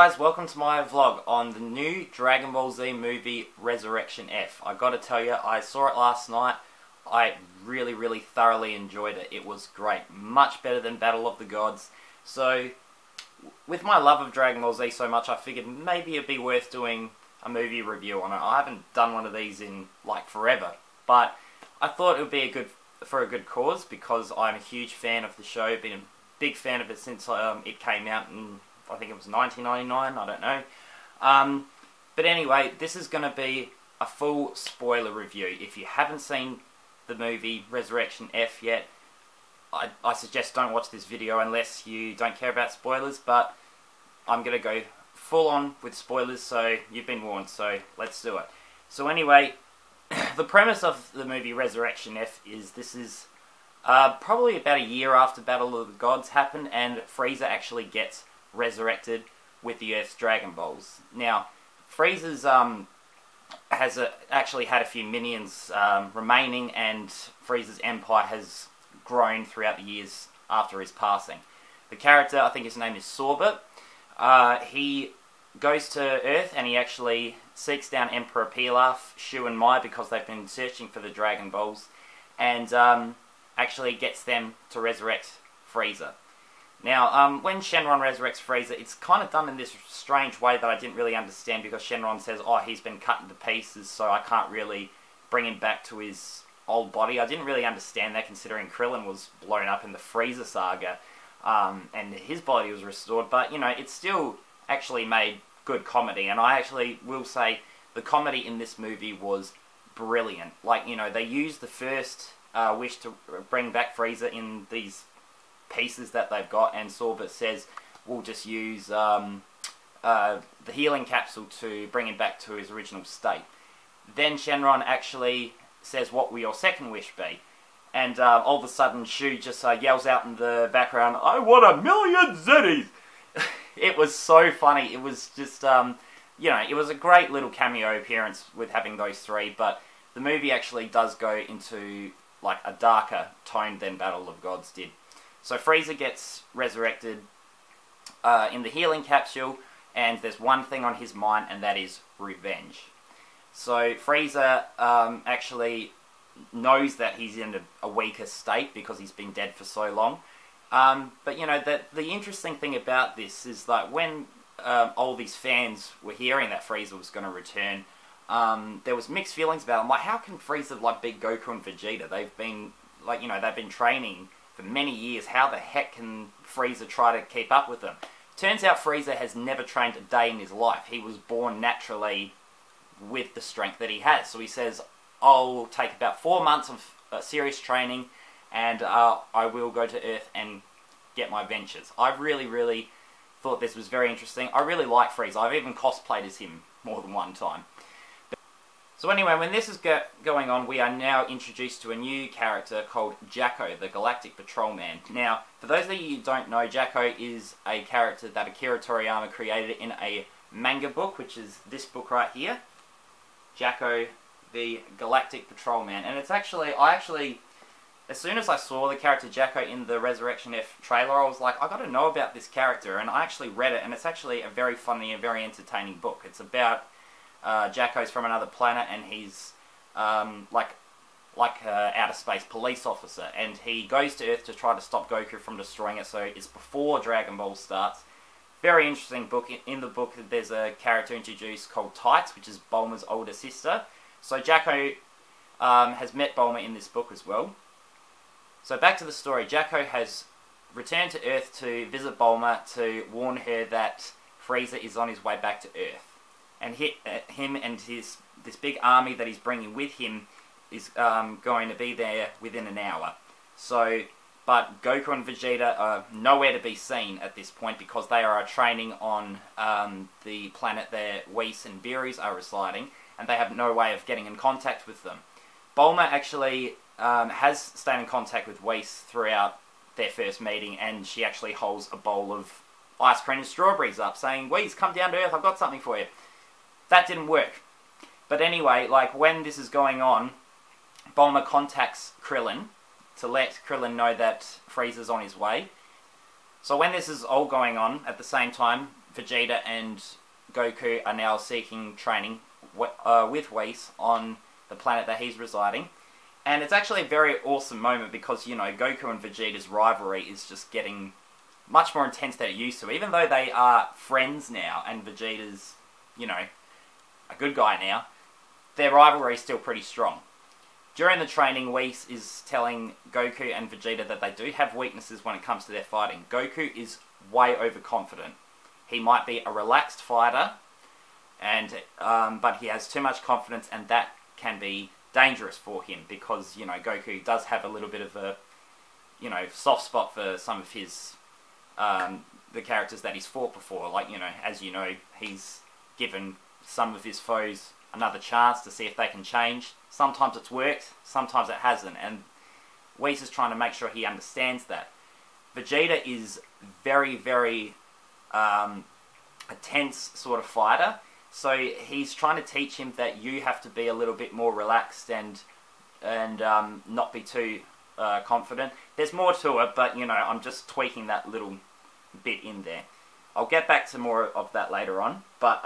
guys, welcome to my vlog on the new Dragon Ball Z movie Resurrection F. I gotta tell you, I saw it last night. I really thoroughly enjoyed it. It was great. Much better than Battle of the Gods. So, with my love of Dragon Ball Z so much, I figured maybe it'd be worth doing a movie review on it. I haven't done one of these in, like, forever. But I thought it would be for a good cause, because I'm a huge fan of the show. Been a big fan of it since it came out in, I think it was 1999, I don't know. But anyway, this is going to be a full spoiler review. If you haven't seen the movie Resurrection F yet, I suggest don't watch this video unless you don't care about spoilers, but I'm going to go full on with spoilers, so you've been warned, so let's do it. So anyway, the premise of the movie Resurrection F is this is probably about a year after Battle of the Gods happened, and Frieza actually gets resurrected with the Earth's Dragon Balls. Now, Frieza's has actually had a few minions remaining, and Frieza's empire has grown throughout the years after his passing. The character, I think his name is Spolier, he goes to Earth and he actually seeks down Emperor Pilaf, Shu and Mai, because they've been searching for the Dragon Balls, and actually gets them to resurrect Frieza. Now, when Shenron resurrects Frieza, it's kind of done in this strange way that I didn't really understand, because Shenron says, oh, he's been cut into pieces, so I can't really bring him back to his old body. I didn't really understand that, considering Krillin was blown up in the Frieza saga, and his body was restored, but, you know, it still actually made good comedy, and I actually will say the comedy in this movie was brilliant. Like, you know, they used the first wish to bring back Frieza in these pieces that they've got, and Spolier says we'll just use the healing capsule to bring him back to his original state. Then Shenron actually says, what will your second wish be? And all of a sudden Shu just yells out in the background, I want 1,000,000 Zeddies! It was so funny. It was just, you know, it was a great little cameo appearance with having those three, but the movie actually does go into like a darker tone than Battle of Gods did. So Frieza gets resurrected in the healing capsule, and there's one thing on his mind, and that is revenge. So Frieza actually knows that he's in a weaker state because he's been dead for so long. But, you know, the interesting thing about this is that when all these fans were hearing that Frieza was going to return, there was mixed feelings about him. Like, how can Frieza, like, beat Goku and Vegeta? They've been, like, you know, they've been training for many years. How the heck can Frieza try to keep up with them? Turns out Frieza has never trained a day in his life. He was born naturally with the strength that he has. So he says, I'll take about 4 months of serious training, and I will go to Earth and get my ventures. I really thought this was very interesting. I really like Frieza. I've even cosplayed as him more than one time. So anyway, when this is going on, we are now introduced to a new character called Jacko, the Galactic Patrolman. Now, for those of you who don't know, Jacko is a character that Akira Toriyama created in a manga book, which is this book right here. Jacko, the Galactic Patrolman. And it's actually, as soon as I saw the character Jacko in the Resurrection F trailer, I was like, I gotta know about this character, and I actually read it, and it's actually a very funny and very entertaining book. It's about Jacko's from another planet, and he's like outer space police officer, and he goes to Earth to try to stop Goku from destroying it. So it's before Dragon Ball starts. Very interesting book. In the book, there's a character introduced called Tights, which is Bulma's older sister. So Jacko has met Bulma in this book as well. So back to the story. Jacko has returned to Earth to visit Bulma to warn her that Frieza is on his way back to Earth. And him and this big army that he's bringing with him is going to be there within an hour. So, but Goku and Vegeta are nowhere to be seen at this point, because they are training on the planet where Whis and Beerus are residing, and they have no way of getting in contact with them. Bulma actually has stayed in contact with Whis throughout their first meeting, and she actually holds a bowl of ice cream and strawberries up, saying, Whis, come down to Earth, I've got something for you. That didn't work. But anyway, like, when this is going on, Bulma contacts Krillin to let Krillin know that Frieza's on his way. So when this is all going on, at the same time, Vegeta and Goku are now seeking training with Whis on the planet that he's residing. And it's actually a very awesome moment because, you know, Goku and Vegeta's rivalry is just getting much more intense than it used to. Even though they are friends now and Vegeta's, you know, a good guy now, their rivalry is still pretty strong. During the training, Whis is telling Goku and Vegeta that they do have weaknesses when it comes to their fighting. Goku is way overconfident. He might be a relaxed fighter, and but he has too much confidence, and that can be dangerous for him because, you know, Goku does have a little bit of a, you know, soft spot for some of his the characters that he's fought before. Like, you know, as you know, he's given some of his foes another chance to see if they can change. Sometimes it's worked, sometimes it hasn't, and Whis is trying to make sure he understands that. Vegeta is very, very a tense sort of fighter, so he's trying to teach him that you have to be a little bit more relaxed and not be too confident. There's more to it, but, you know, I'm just tweaking that little bit in there. I'll get back to more of that later on, but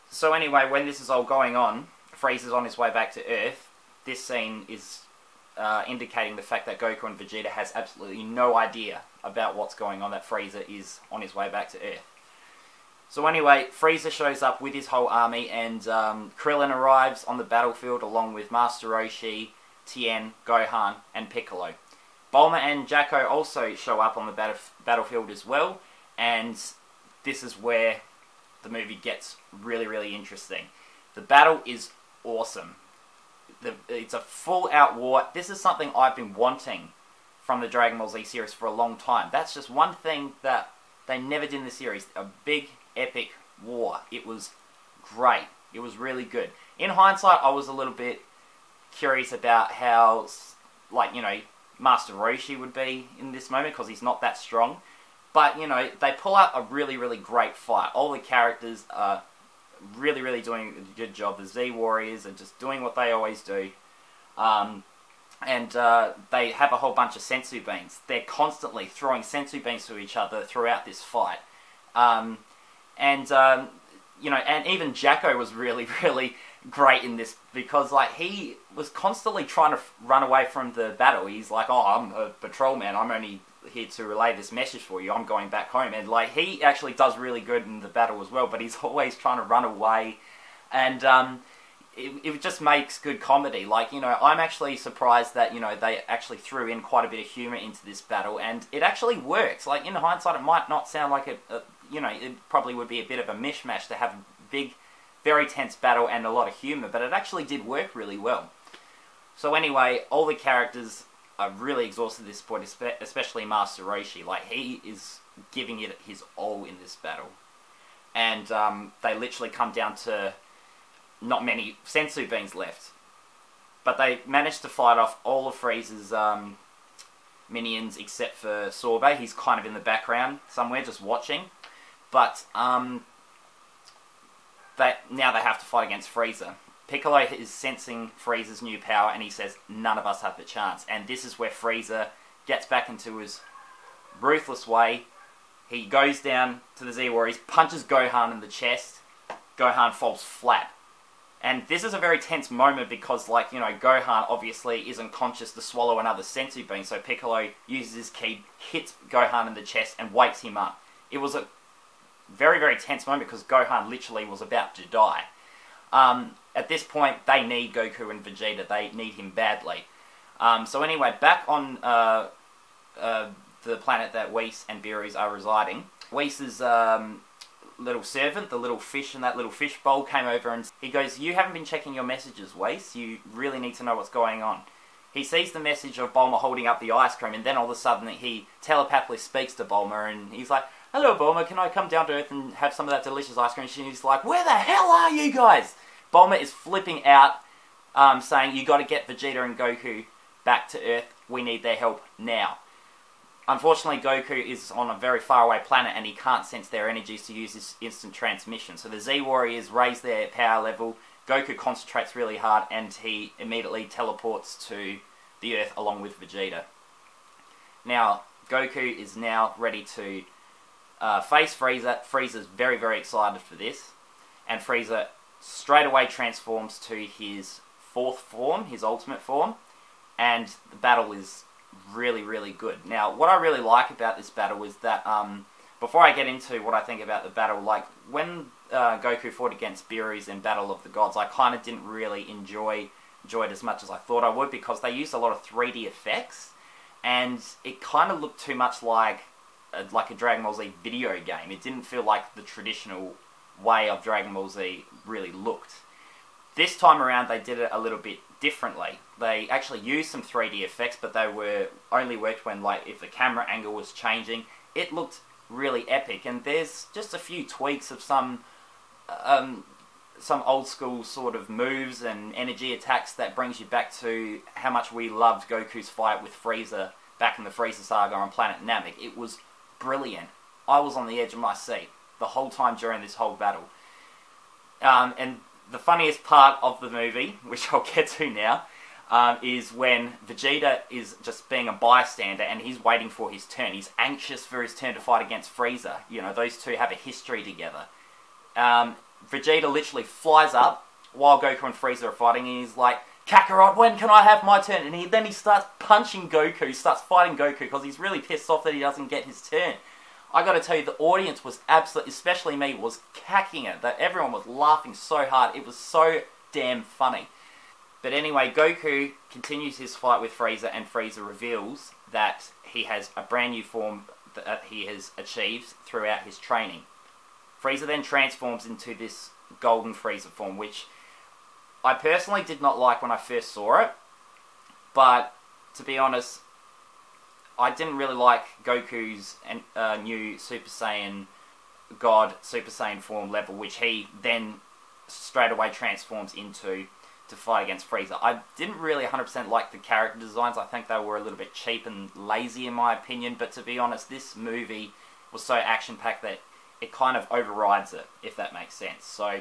so anyway, when this is all going on, Frieza's on his way back to Earth. This scene is indicating the fact that Goku and Vegeta has absolutely no idea about what's going on, that Frieza is on his way back to Earth. So anyway, Frieza shows up with his whole army, and Krillin arrives on the battlefield along with Master Roshi, Tien, Gohan, and Piccolo. Bulma and Jacko also show up on the battlefield as well, and this is where the movie gets really, really interesting. The battle is awesome. It's a full-out war. This is something I've been wanting from the Dragon Ball Z series for a long time. That's just one thing that they never did in the series. A big, epic war. It was great. It was really good. In hindsight, I was a little bit curious about how, like, you know, Master Roshi would be in this moment, because he's not that strong. But, you know, they pull out a really, really great fight. All the characters are really, really doing a good job. The Z Warriors are just doing what they always do. They have a whole bunch of sensu beans. They're constantly throwing sensu beans to each other throughout this fight. You know, and even Jacko was really, really great in this, because, like, he was constantly trying to run away from the battle. He's like, oh, I'm a patrolman, I'm only here to relay this message for you, I'm going back home. And, like, he actually does really good in the battle as well, but he's always trying to run away. And it just makes good comedy. Like, you know, I'm actually surprised that, you know, they actually threw in quite a bit of humour into this battle, and it actually works. Like, in hindsight, it might not sound like you know, it probably would be a bit of a mishmash to have a big, very tense battle and a lot of humour, but it actually did work really well. So anyway, all the characters are really exhausted at this point, especially Master Roshi. Like, he is giving it his all in this battle. And they literally come down to not many sensu beans left. But they managed to fight off all of Frieza's minions except for Sorbet. He's kind of in the background somewhere, just watching. But now they have to fight against Frieza. Piccolo is sensing Frieza's new power, and he says, none of us have the chance. And this is where Frieza gets back into his ruthless way. He goes down to the Z Warriors, punches Gohan in the chest. Gohan falls flat. And this is a very tense moment because, like, you know, Gohan obviously isn't conscious to swallow another sensu bean, so Piccolo uses his ki, hits Gohan in the chest, and wakes him up. It was a very, very tense moment because Gohan literally was about to die. At this point, they need Goku and Vegeta. They need him badly. So anyway, back on the planet that Whis and Beerus are residing, Whis' little servant, the little fish in that little fish bowl, came over and he goes, you haven't been checking your messages, Whis. You really need to know what's going on. He sees the message of Bulma holding up the ice cream, and then all of a sudden he telepathically speaks to Bulma, and he's like, hello Bulma, can I come down to Earth and have some of that delicious ice cream? She's like, where the hell are you guys? Bulma is flipping out, saying, you got to get Vegeta and Goku back to Earth. We need their help now. Unfortunately, Goku is on a very faraway planet and he can't sense their energies to use this instant transmission. So the Z Warriors raise their power level, Goku concentrates really hard, and he immediately teleports to the Earth along with Vegeta. Now, Goku is now ready to face Frieza. Frieza's very, very excited for this. And Frieza straight away transforms to his fourth form, his ultimate form. And the battle is really, really good. Now, what I really like about this battle is that, before I get into what I think about the battle, like, when Goku fought against Beerus in Battle of the Gods, I kind of didn't really enjoy it as much as I thought I would, because they used a lot of 3D effects, and it kind of looked too much like a Dragon Ball Z video game. It didn't feel like the traditional way of Dragon Ball Z really looked. This time around, they did it a little bit differently. They actually used some 3D effects, but they were only worked when, like, if the camera angle was changing. It looked really epic, and there's just a few tweaks of some old school sort of moves and energy attacks that brings you back to how much we loved Goku's fight with Frieza back in the Frieza saga on Planet Namek. It was brilliant. I was on the edge of my seat the whole time during this whole battle. And the funniest part of the movie, which I'll get to now, is when Vegeta is just being a bystander and he's waiting for his turn. He's anxious for his turn to fight against Frieza. You know, those two have a history together. Vegeta literally flies up while Goku and Frieza are fighting, and he's like, Kakarot, when can I have my turn? And then he starts punching Goku, starts fighting Goku, because he's really pissed off that he doesn't get his turn. I gotta tell you, the audience was absolutely, especially me, was cacking it. That everyone was laughing so hard. It was so damn funny. But anyway, Goku continues his fight with Frieza, and Frieza reveals that he has a brand new form that he has achieved throughout his training. Frieza then transforms into this golden Frieza form, which I personally did not like when I first saw it. But, to be honest, I didn't really like Goku's new Super Saiyan God, Super Saiyan form level, which he then straight away transforms into to fight against Frieza. I didn't really 100% like the character designs. I think they were a little bit cheap and lazy in my opinion, but to be honest, this movie was so action-packed that it kind of overrides it, if that makes sense. So,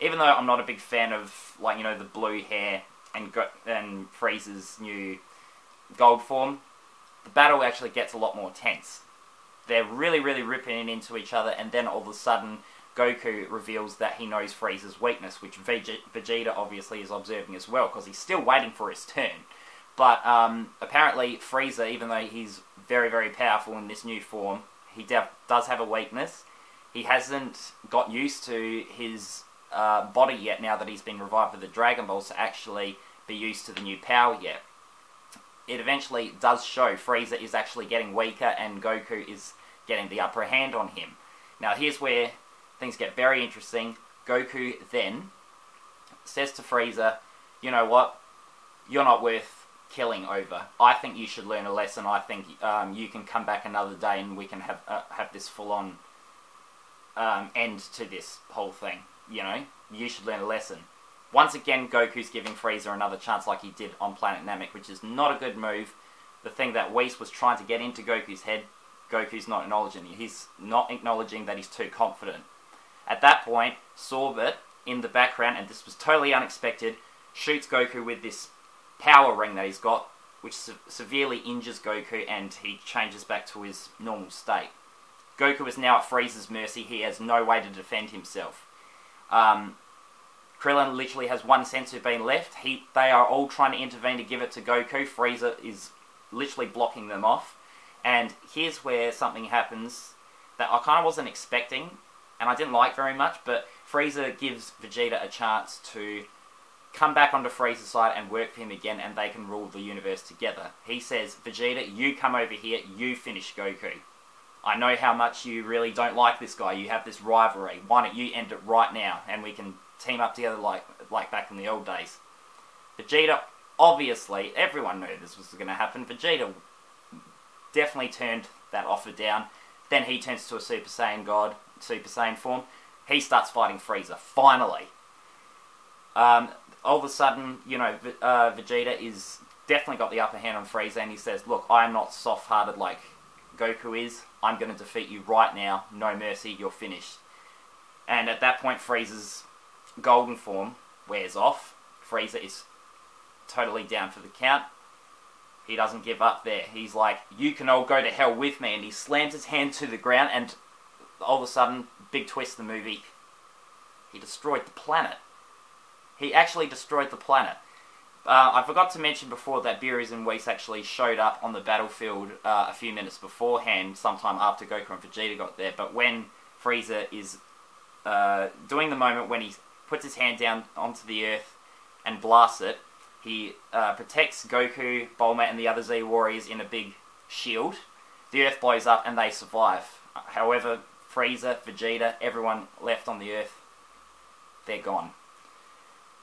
even though I'm not a big fan of, like, you know, the blue hair and Frieza's new gold form, the battle actually gets a lot more tense. They're really, really ripping into each other, and then all of a sudden, Goku reveals that he knows Frieza's weakness, which Vegeta obviously is observing as well, because he's still waiting for his turn. But apparently Frieza, even though he's very, very powerful in this new form, he does have a weakness. He hasn't got used to his body yet, now that he's been revived with the Dragon Balls, to actually be used to the new power yet. It eventually does show Frieza is actually getting weaker, and Goku is getting the upper hand on him. Now here's where things get very interesting. Goku then says to Frieza, you know what, you're not worth killing over. I think you should learn a lesson. I think you can come back another day and we can have this full-on end to this whole thing. You know, you should learn a lesson. Once again, Goku's giving Frieza another chance like he did on Planet Namek, which is not a good move. The thing that Whis was trying to get into Goku's head, Goku's not acknowledging. He's not acknowledging that he's too confident. At that point, Sorbet, in the background, and this was totally unexpected, shoots Goku with this power ring that he's got, which severely injures Goku, and he changes back to his normal state. Goku is now at Frieza's mercy. He has no way to defend himself. Krillin literally has one senzu bean left. They are all trying to intervene to give it to Goku. Frieza is literally blocking them off. And here's where something happens that I kind of wasn't expecting, and I didn't like very much, but Frieza gives Vegeta a chance to come back onto Frieza's side and work for him again, and they can rule the universe together. He says, Vegeta, you come over here, you finish Goku. I know how much you really don't like this guy. You have this rivalry. Why don't you end it right now, and we can team up together like back in the old days. Vegeta, obviously, everyone knew this was going to happen. Vegeta definitely turned that offer down. Then he turns to a Super Saiyan God, Super Saiyan form. He starts fighting Frieza, finally. All of a sudden, you know, Vegeta is definitely got the upper hand on Frieza, and he says, look, I'm not soft-hearted like Goku is. I'm going to defeat you right now. No mercy, you're finished. And at that point, Frieza's golden form wears off. Frieza is totally down for the count. He doesn't give up there. He's like, you can all go to hell with me. And he slams his hand to the ground, and all of a sudden, big twist in the movie, he destroyed the planet. He actually destroyed the planet. I forgot to mention before that Beerus and Whis actually showed up on the battlefield a few minutes beforehand, sometime after Goku and Vegeta got there. But when Frieza is doing the moment when he puts his hand down onto the Earth and blasts it, he protects Goku, Bulma, and the other Z Warriors in a big shield. The Earth blows up and they survive. However, Frieza, Vegeta, everyone left on the Earth, they're gone.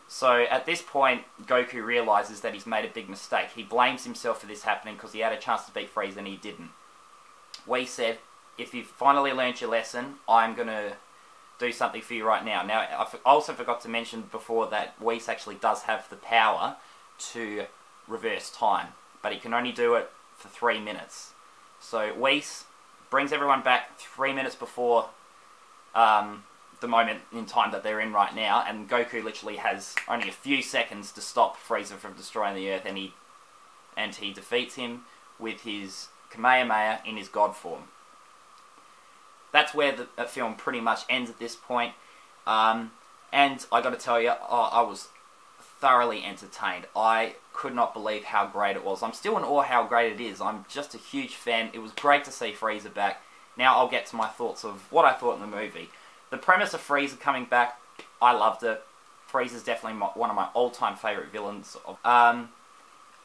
So at this point, Goku realizes that he's made a big mistake. He blames himself for this happening because he had a chance to beat Frieza and he didn't. Whis said, if you've finally learned your lesson, I'm going to do something for you right now. Now, I also forgot to mention before that Whis actually does have the power to reverse time, but he can only do it for 3 minutes. So Whis brings everyone back 3 minutes before the moment in time that they're in right now, and Goku literally has only a few seconds to stop Frieza from destroying the Earth, and he defeats him with his Kamehameha in his God form. That's where the film pretty much ends at this point. And I got to tell you, I was thoroughly entertained. I could not believe how great it was. I'm still in awe how great it is. I'm just a huge fan. It was great to see Frieza back. Now I'll get to my thoughts of what I thought in the movie. The premise of Frieza coming back, I loved it. Frieza's definitely one of my all-time favourite villains.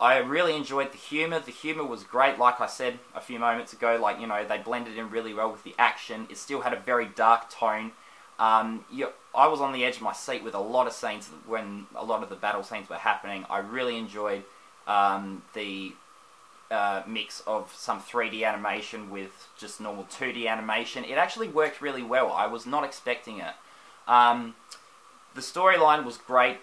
I really enjoyed the humour. The humour was great, like I said a few moments ago. Like, you know, they blended in really well with the action. It still had a very dark tone. I was on the edge of my seat with a lot of scenes when a lot of the battle scenes were happening. I really enjoyed the mix of some 3D animation with just normal 2D animation. It actually worked really well. I was not expecting it. The storyline was great.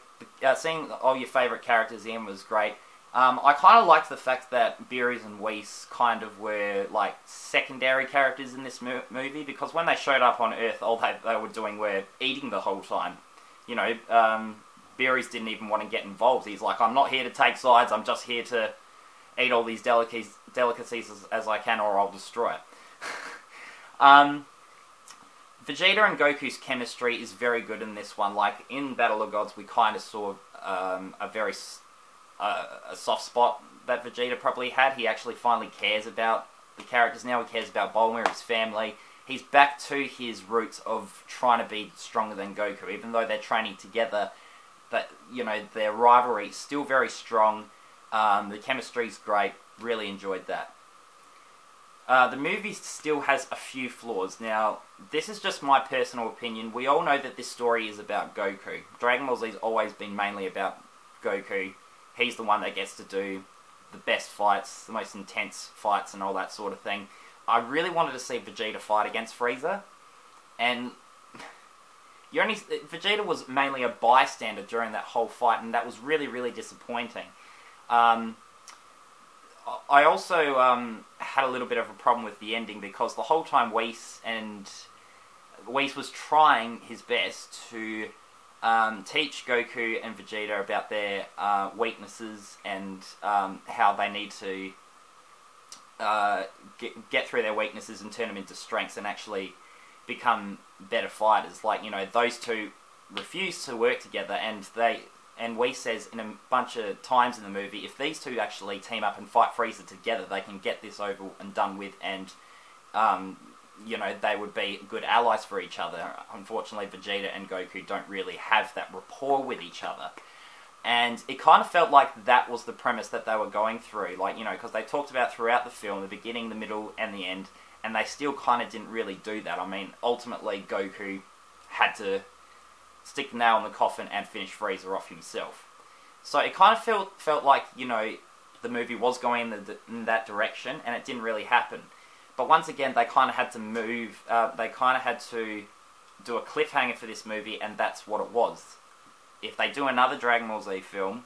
Seeing all your favourite characters in was great. I kind of liked the fact that Beerus and Whis kind of were like secondary characters in this movie, because when they showed up on Earth, all they were doing were eating the whole time. You know, Beerus didn't even want to get involved. He's like, I'm not here to take sides, I'm just here to eat all these delicacies as I can, or I'll destroy it. Vegeta and Goku's chemistry is very good in this one. Like, in Battle of Gods, we kind of saw a soft spot that Vegeta probably had. He actually finally cares about the characters now. He cares about Bulma, his family. He's back to his roots of trying to be stronger than Goku, even though they're training together. But, you know, their rivalry is still very strong. The chemistry's great. Really enjoyed that. The movie still has a few flaws. Now, this is just my personal opinion. We all know that this story is about Goku. Dragon Ball Z's always been mainly about Goku. He's the one that gets to do the best fights, the most intense fights and all that sort of thing. I really wanted to see Vegeta fight against Frieza, and Vegeta was mainly a bystander during that whole fight, and that was really, really disappointing. I also had a little bit of a problem with the ending, because the whole time Whis was trying his best to teach Goku and Vegeta about their weaknesses and how they need to get through their weaknesses and turn them into strengths and actually become better fighters. Like, you know, those two refuse to work together, and Whis says in a bunch of times in the movie, if these two actually team up and fight Frieza together, they can get this over and done with, and you know, they would be good allies for each other. Unfortunately, Vegeta and Goku don't really have that rapport with each other. And it kind of felt like that was the premise that they were going through. Like, you know, because they talked about throughout the film, the beginning, the middle, and the end, and they still kind of didn't really do that. I mean, ultimately, Goku had to stick the nail in the coffin and finish Frieza off himself. So it kind of felt like, you know, the movie was going in that direction, and it didn't really happen. But once again, they kind of had to move, they kind of had to do a cliffhanger for this movie, and that's what it was. If they do another Dragon Ball Z film,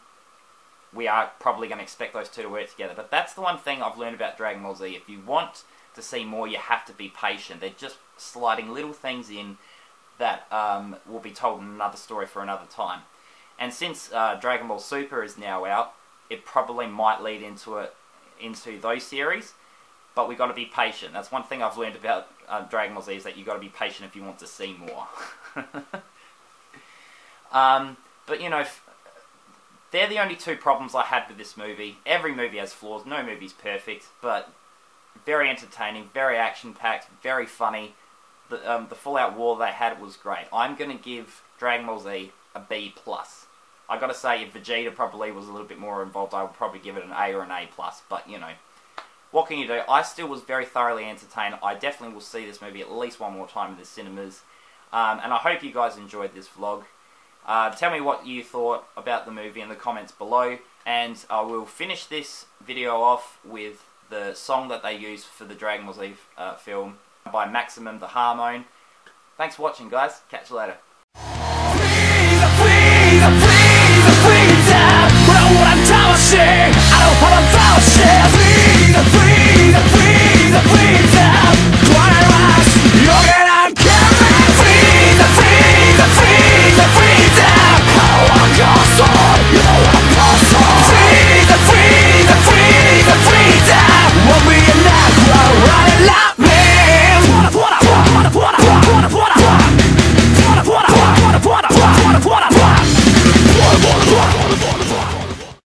we are probably going to expect those two to work together. But that's the one thing I've learned about Dragon Ball Z. If you want to see more, you have to be patient. They're just sliding little things in that will be told in another story for another time. And since Dragon Ball Super is now out, it probably might lead into those series. But we've got to be patient. That's one thing I've learned about Dragon Ball Z is that you got to be patient if you want to see more. But you know, they're the only two problems I had with this movie. Every movie has flaws. No movie's perfect, but very entertaining, very action-packed, very funny. The full-out war they had was great. I'm going to give Dragon Ball Z a B+. I got to say, if Vegeta probably was a little bit more involved, I would probably give it an A or an A+. But, you know, what can you do? I still was very thoroughly entertained. I definitely will see this movie at least one more time in the cinemas. And I hope you guys enjoyed this vlog. Tell me what you thought about the movie in the comments below. And I will finish this video off with the song that they used for the Dragon Ball Z film by Maximum the Harmone. Thanks for watching, guys. Catch you later. Please, please, please, please, what I'm trying to say, I don't